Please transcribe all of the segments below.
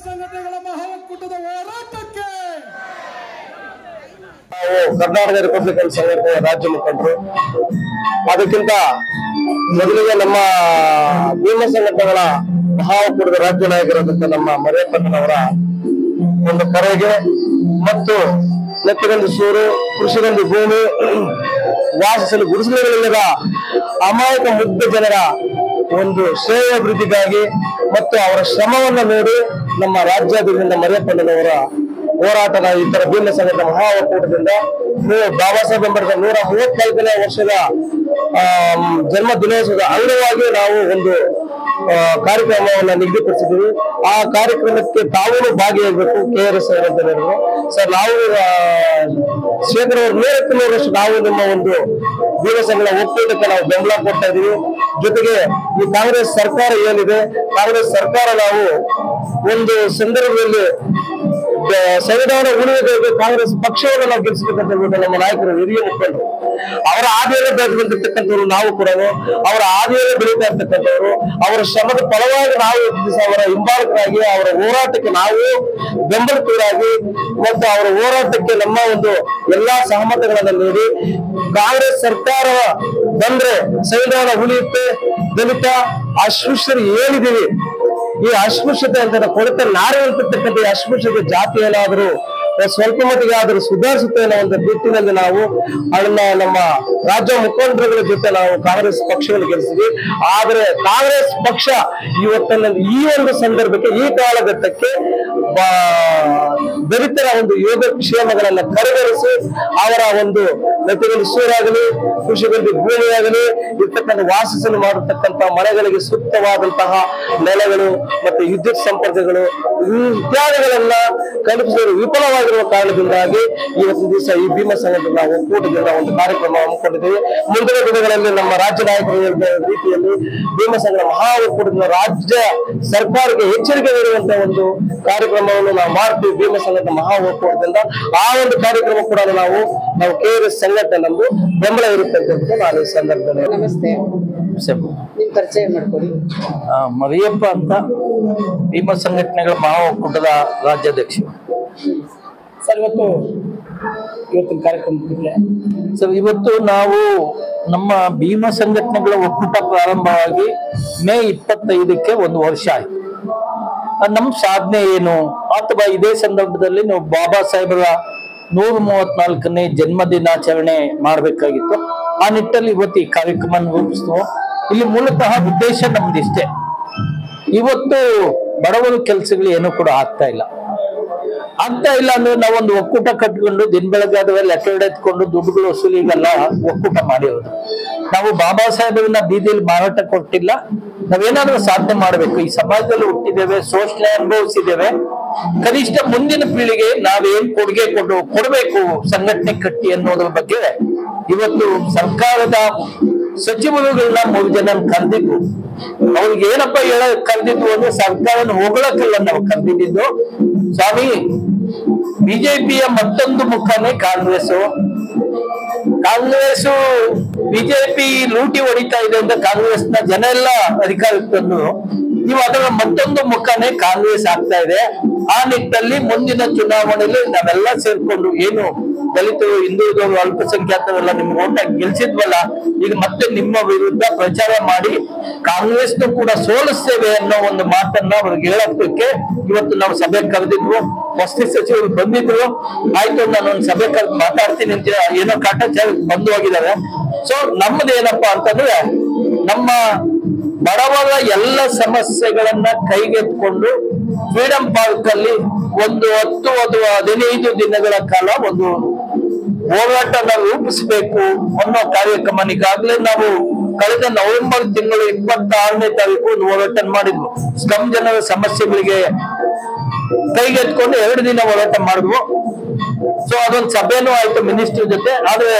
ಸಂಘಟನೆಗಳ ಮಹಾಕೂಟದ ಹೋರಾಟಕ್ಕೆ ಕರ್ನಾಟಕ ರಿಪಬ್ಲಿಕನ್ ಸಂಘಟನೆಯ ರಾಜ್ಯ ಮುಖಂಡರು, ಅದಕ್ಕಿಂತ ಮೊದಲಿಗೆ ನಮ್ಮ ಭೀಮ ಸಂಘಟನೆಗಳ ಮಹಾಕೂಟದ ರಾಜ್ಯ ನಾಯಕರಾದಂತಹ ನಮ್ಮ ಮರಿಯಪ್ಪನವರ ಒಂದು ಕರೆಗೆ ಮತ್ತು ನೆತ್ತಿಗೊಂದು ಸೂರು, ಕೃಷಿಗೊಂದು ಭೂಮಿ, ವಾಸಿಸಲು ಗುಡಿಸಲುಗಳಿಲ್ಲದ ಅಮಾಯಕ ಮುಗ್ಧ ಜನರ ಒಂದು ಶ್ರೇಯಾಭಿವೃದ್ಧಿಗಾಗಿ ಮತ್ತು ಅವರ ಶ್ರಮವನ್ನು ನೋಡಿ ನಮ್ಮ ರಾಜ್ಯಾದ್ಯಂತ ಮರಿಯಪ್ಪನವರ ಹೋರಾಟದ ಇತರ ಭೀಮ ಸಂಘಟನೆ ಮಹಾ ಒಕ್ಕೂಟದಿಂದ ಬಾಬಾ ಸಾಹೇಬ್ ಅಂಬೇಡ್ಕರ್ 135ನೇ ವರ್ಷದ ಜನ್ಮ ದಿನೋತ್ಸವದ ಅಂಗವಾಗಿ ನಾವು ಒಂದು ಕಾರ್ಯಕ್ರಮವನ್ನು ನಿಗದಿಪಡಿಸಿದ್ದೀವಿ. ಆ ಕಾರ್ಯಕ್ರಮಕ್ಕೆ ತಾವು ಭಾಗಿಯಾಗಬೇಕು. KRS ಸರ್, ನಾವು ಶೇಕಡ 100% ನಾವು ನಿಮ್ಮ ಒಂದು ಭೀಮ ಸಂಘದ ಒಕ್ಕೂಟಕ್ಕೆ ನಾವು ಬೆಂಬಲ ಕೊಡ್ತಾ ಇದೀವಿ. ಜೊತೆಗೆ ಈ ಕಾಂಗ್ರೆಸ್ ಸರ್ಕಾರ ಏನಿದೆ, ಕಾಂಗ್ರೆಸ್ ಸರ್ಕಾರ ನಾವು ಒಂದು ಸಂದರ್ಭದಲ್ಲಿ ಸಂವಿಧಾನ ಉಳಿಯೋದಕ್ಕೆ ಕಾಂಗ್ರೆಸ್ ಪಕ್ಷವನ್ನು ನಾವು ಗೆಲ್ಲಿಸಬೇಕಂತ ಹೇಳ್ಬಿಟ್ಟು ನಮ್ಮ ನಾಯಕರು, ಹಿರಿಯ ಮುಖಂಡರು, ಅವರ ಆದಿಯಲ್ಲಿ ಬೆಳೆದು ಬಂದಿರ್ತಕ್ಕಂಥವ್ರು ನಾವು ಕೂಡ ಅವರ ಆದಿಯಲ್ಲಿ ಬೆಳೀತಾ ಇರ್ತಕ್ಕಂಥವ್ರು, ಅವರ ಶ್ರಮದ ಫಲವಾಗಿ ನಾವು ಅವರ ಹಿಂಬಾಲಕರಾಗಿ ಅವರ ಹೋರಾಟಕ್ಕೆ ನಾವು ಬೆಂಬಲಿತರಾಗಿ ಮತ್ತು ಅವರ ಹೋರಾಟಕ್ಕೆ ನಮ್ಮ ಒಂದು ಎಲ್ಲಾ ಸಹಮತಗಳನ್ನು ನೀಡಿ ಕಾಂಗ್ರೆಸ್ ಸರ್ಕಾರ ಬಂದ್ರೆ ಸಂವಿಧಾನ ಉಳಿಯುತ್ತೆ, ದಲಿತ ಅಸ್ಪೃಶ್ಯರು ಏನಿದ್ದೀವಿ ಈ ಅಸ್ಪೃಶ್ಯತೆ ಅಂತ ಕೊಡುತ್ತೆ ನಾರಿರ್ತಕ್ಕಂಥ ಈ ಅಸ್ಪೃಶ್ಯತೆ ಜಾತಿ ಏನಾದರೂ ಸ್ವಲ್ಪ ಮಟ್ಟಿಗೆ ಆದರೂ ಸುಧಾರಿಸುತ್ತೆ ಅನ್ನೋ ಒಂದು ನಿಟ್ಟಿನಲ್ಲಿ ನಾವು ಅದನ್ನ ನಮ್ಮ ರಾಜ್ಯ ಮುಖಂಡರುಗಳ ಜೊತೆ ನಾವು ಕಾಂಗ್ರೆಸ್ ಪಕ್ಷವನ್ನು ಗೆಲ್ಲಿಸಿದ್ವಿ. ಆದರೆ ಕಾಂಗ್ರೆಸ್ ಪಕ್ಷ ಇವತ್ತನ್ನ ಈ ಒಂದು ಸಂದರ್ಭಕ್ಕೆ, ಈ ಕಾಲಘಟ್ಟಕ್ಕೆ ದಲಿತರ ಒಂದು ಯೋಗಕ್ಷೇಮಗಳನ್ನ ಪರಿಗಣಿಸಿ ಅವರ ಒಂದು ನೆತ್ತಿಗೊಂದು ಸೂರಾಗಲಿ, ಕೃಷಿಗೊಂದು ಭೂಮಿಯಾಗಲಿ ಇರ್ತಕ್ಕಂಥ ವಾಸಿಸಲು ಮಾಡತಕ್ಕಂಥ ಮನೆಗಳಿಗೆ ಸೂಕ್ತವಾದಂತಹ ನೆಲೆಗಳು ಮತ್ತು ವಿದ್ಯುತ್ ಸಂಪರ್ಕಗಳು ಇತ್ಯಾದಿಗಳನ್ನ ಕಲ್ಪಿಸಲು ವಿಫಲವಾಗಿರುವ ಕಾರಣದಿಂದಾಗಿ ಇವತ್ತಿನ ದಿವಸ ಈ ಭೀಮ ಸಂಘಟನಾ ಒಕ್ಕೂಟದಿಂದ ಒಂದು ಕಾರ್ಯಕ್ರಮ ಹಮ್ಮಿಕೊಂಡಿದ್ದೇವೆ. ಮುಂದಿನ ದಿನಗಳಲ್ಲಿ ನಮ್ಮ ರಾಜ್ಯ ನಾಯಕರು ರೀತಿಯಲ್ಲಿ ಭೀಮ ಸಂಘದ ಮಹಾ ಒಕ್ಕೂಟದಿಂದ ರಾಜ್ಯ ಸರ್ಕಾರಕ್ಕೆ ಎಚ್ಚರಿಕೆ ನೀಡುವಂತಹ ಒಂದು ಕಾರ್ಯಕ್ರಮವನ್ನು ನಾವು ಮಾಡ್ತೀವಿ. ಭೀಮ ಸಂಘದ ಮಹಾ ಒಕ್ಕೂಟದಿಂದ ಆ ಒಂದು ಕಾರ್ಯಕ್ರಮ ಕೂಡ ನಾವು KRS ಸಂಘಟನೆ ನಮ್ದು ಬೆಂಬಲ ಇರುತ್ತೆ ಅಂತ ನಾನು ಈ ಸಂದರ್ಭದಲ್ಲಿ. ನಮಸ್ತೆ, ಪರಿಚಯ ಮಾಡ್ಕೊಳ್ಳಿ. ಮರಿಯಪ್ಪ ಅಂತ, ಭೀಮ ಸಂಘಟನೆಗಳ ಮಹಾ ಒಕ್ಕೂಟದ ರಾಜ್ಯಾಧ್ಯಕ್ಷ. ಸರ್, ಇವತ್ತಿನ ಕಾರ್ಯಕ್ರಮ ಸರ್, ಇವತ್ತು ನಾವು ನಮ್ಮ ಭೀಮ ಸಂಘಟನೆಗಳ ಒಕ್ಕೂಟ ಪ್ರಾರಂಭವಾಗಿ ಮೇ 25ಕ್ಕೆ 1 ವರ್ಷ ಆಯ್ತು. ನಮ್ಮ ಸಾಧನೆ ಏನು ಅಥವಾ ಇದೇ ಸಂದರ್ಭದಲ್ಲಿ ನಾವು ಬಾಬಾ ಸಾಹೇಬರ 134ನೇ ಜನ್ಮ ದಿನಾಚರಣೆ ಮಾಡಬೇಕಾಗಿತ್ತು. ಆ ನಿಟ್ಟಲ್ಲಿ ಇವತ್ತು ಈ ಕಾರ್ಯಕ್ರಮ ರೂಪಿಸ್ತು. ಇಲ್ಲಿ ಮೂಲತಃ ಉದ್ದೇಶ ನಮ್ದಿಷ್ಟೇ. ಇವತ್ತು ಬಡವರ ಕೆಲಸಗಳು ಏನೂ ಕೂಡ ಆಗ್ತಾ ಇಲ್ಲ ಅಂದ್ರೆ ನಾವೊಂದು ಒಕ್ಕೂಟ ಕಟ್ಕೊಂಡು ದಿನ ಬೆಳಗಾದ ಲೆಕ್ಕ ಎತ್ಕೊಂಡು ದುಡ್ಡುಗಳು ವಸೂಲಿಗೆಲ್ಲ ಒಕ್ಕೂಟ ಮಾಡಿರೋದು. ನಾವು ಬಾಬಾ ಸಾಹೇಬರನ್ನ ಬೀದಿಯಲ್ಲಿ ಮಾರಾಟ ಕೊಟ್ಟಿಲ್ಲ. ನಾವೇನಾದ್ರೂ ಸಾಧನೆ ಮಾಡ್ಬೇಕು. ಈ ಸಮಾಜದಲ್ಲಿ ಹುಟ್ಟಿದ್ದೇವೆ, ಶೋಷಣೆ ಅನುಭವಿಸಿದ್ದೇವೆ. ಕನಿಷ್ಠ ಮುಂದಿನ ಪೀಳಿಗೆ ನಾವೇನ್ ಕೊಡುಗೆ ಕೊಡಬೇಕು ಸಂಘಟನೆ ಕಟ್ಟಿ ಅನ್ನೋದ್ರ ಬಗ್ಗೆ ಇವತ್ತು ಸರ್ಕಾರದ ಸಚಿವರುಗಳನ್ನ 3 ಜನ ಕರೆದಿದ್ದು. ಅವ್ರಿಗೆ ಏನಪ್ಪ ಕರೆದಿದ್ದು ಅಂದ್ರೆ ಸರ್ಕಾರನ ಹೋಗಳಕ್ಕೆಲ್ಲ ನಾವು ಕರೆದಿದ್ದು. ಸ್ವಾಮಿ, ಬಿಜೆಪಿಯ ಮತ್ತೊಂದು ಮುಖನೇ ಕಾಂಗ್ರೆಸ್ ಬಿಜೆಪಿ ಲೂಟಿ ಹೊಡಿತಾ ಇದೆ ಅಂತ ಕಾಂಗ್ರೆಸ್ನ ಜನ ಎಲ್ಲ ಅಧಿಕಾರಕ್ಕೆ ತಂದು ನೀವು ಅದರ ಮತ್ತೊಂದು ಮುಖನೇ ಕಾಂಗ್ರೆಸ್ ಆಗ್ತಾ ಇದೆ. ಆ ನಿಟ್ಟಲ್ಲಿ ಮುಂದಿನ ಚುನಾವಣೆಯಲ್ಲಿ ನಾವೆಲ್ಲ ಸೇರ್ಕೊಂಡು ಏನು ದಲಿತರು, ಹಿಂದುಳಿದವರು, ಅಲ್ಪಸಂಖ್ಯಾತರೆಲ್ಲ ನಿಮ್ಗೆ ಓಟ್ ಹಾಕಿ ಗೆಲ್ಸಿದ್ವಲ್ಲ, ಈಗ ಮತ್ತೆ ನಿಮ್ಮ ವಿರುದ್ಧ ಪ್ರಚಾರ ಮಾಡಿ ಕಾಂಗ್ರೆಸ್ನು ಕೂಡ ಸೋಲಿಸ್ತೇವೆ ಅನ್ನೋ ಒಂದು ಮಾತನ್ನ ಅವ್ರಿಗೆ ಹೇಳೋದಕ್ಕೆ ಇವತ್ತು ನಾವು ಸಭೆ ಕರೆದಿದ್ವು. ವಸತಿ ಸಚಿವರು ಬಂದಿದ್ರು. ಆಯ್ತು, ನಾನೊಂದು ಸಭೆ ಕರೆದು ಮಾತಾಡ್ತೀನಿ ಅಂತ ಏನೋ ಕಾಟಾಚಾರ ಬಂದು ಹೋಗಿದ್ದಾರೆ. ಸೊ ನಮ್ಮದೇನಪ್ಪಾ ಅಂತಂದ್ರೆ, ನಮ್ಮ ಬಡವರ ಎಲ್ಲ ಸಮಸ್ಯೆಗಳನ್ನ ಕೈಗೆತ್ಕೊಂಡು ಫ್ರೀಡಂ ಪಾರ್ಕ್ ಅಲ್ಲಿ ಒಂದು 10-15 ದಿನಗಳ ಕಾಲ ಒಂದು ಹೋರಾಟನ ರೂಪಿಸಬೇಕು ಅನ್ನೋ ಕಾರ್ಯಕ್ರಮ ಈಗಾಗಲೇ ನಾವು ಕಳೆದ ನವೆಂಬರ್ ತಿಂಗಳು 26ನೇ ತಾರೀಕು ಒಂದು ಹೋರಾಟ ಮಾಡಿದ್ವು. ಸ್ಲಂ ಜನರ ಸಮಸ್ಯೆಗಳಿಗೆ ಕೈಗೆತ್ಕೊಂಡು 2 ದಿನ ಹೋರಾಟ ಮಾಡಿದ್ವು. ಸೊ ಅದೊಂದು ಸಭೆನೂ ಆಯ್ತು ಮಿನಿಸ್ಟರ್ ಜೊತೆ. ಆದ್ರೆ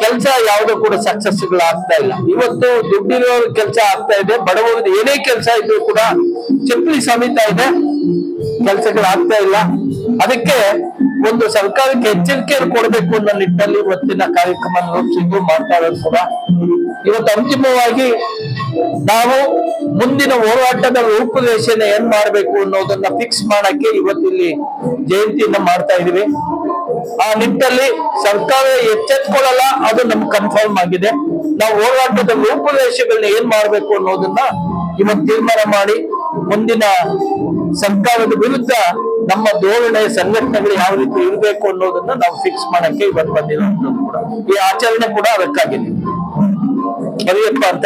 ಕೆಲಸ ಯಾವ್ದು ಕೂಡ ಸಕ್ಸಸ್ಗಳು ಆಗ್ತಾ ಇಲ್ಲ. ಇವತ್ತು ದುಡ್ಡಿರೋ ಕೆಲಸ ಆಗ್ತಾ ಇದೆ, ಬಡವರದ್ದು ಏನೇ ಕೆಲಸ ಇದ್ರು ಕೂಡ ಚಪ್ಪಲಿ ಸಮಿತಾ ಇದೆ, ಕೆಲಸಗಳು ಆಗ್ತಾ ಇಲ್ಲ. ಅದಕ್ಕೆ ಒಂದು ಸರ್ಕಾರಕ್ಕೆ ಎಚ್ಚರಿಕೆ ಕೊಡಬೇಕು ಅನ್ನೋ ನಿಟ್ಟಿನಲ್ಲಿ ಇವತ್ತಿನ ಕಾರ್ಯಕ್ರಮ ರೂಪಿಸಿದ್ದು ಮಾಡ್ತಾ ಇರೋದು ಕೂಡ. ಇವತ್ತು ಅಂತಿಮವಾಗಿ ನಾವು ಮುಂದಿನ ಹೋರಾಟದ ರೂಪುರೇಷೆನ ಏನ್ ಮಾಡ್ಬೇಕು ಅನ್ನೋದನ್ನ ಫಿಕ್ಸ್ ಮಾಡಕ್ಕೆ ಇವತ್ತಿಲ್ಲಿ ಜಯಂತಿಯನ್ನ ಮಾಡ್ತಾ ಇದೀವಿ. ಆ ನಿಟ್ಟಲ್ಲಿ ಸರ್ಕಾರ ಎಚ್ಚೆತ್ಕೊಳ್ಳಲ್ಲ, ಅದು ನಮ್ಗೆ ಕನ್ಫರ್ಮ್ ಆಗಿದೆ. ನಾವು ಹೋರಾಟದ ರೂಪುರೇಷೆಗಳನ್ನ ಏನ್ ಮಾಡ್ಬೇಕು ಅನ್ನೋದನ್ನ ಇವತ್ತು ತೀರ್ಮಾನ ಮಾಡಿ ಮುಂದಿನ ಸರ್ಕಾರದ ವಿರುದ್ಧ ನಮ್ಮ ಧೋರಣೆ ಸಂಘಟನೆಗಳು ಯಾವ ರೀತಿ ಇರಬೇಕು ಅನ್ನೋದನ್ನ ನಾವು ಫಿಕ್ಸ್ ಮಾಡಕ್ಕೆ ಇವತ್ತು ಬಂದಿರೋದು ಕೂಡ. ಈ ಆಚರಣೆ ಕೂಡ ಅದಕ್ಕಾಗಿದೆ. ಕರಿಯಪ್ಪ ಅಂತ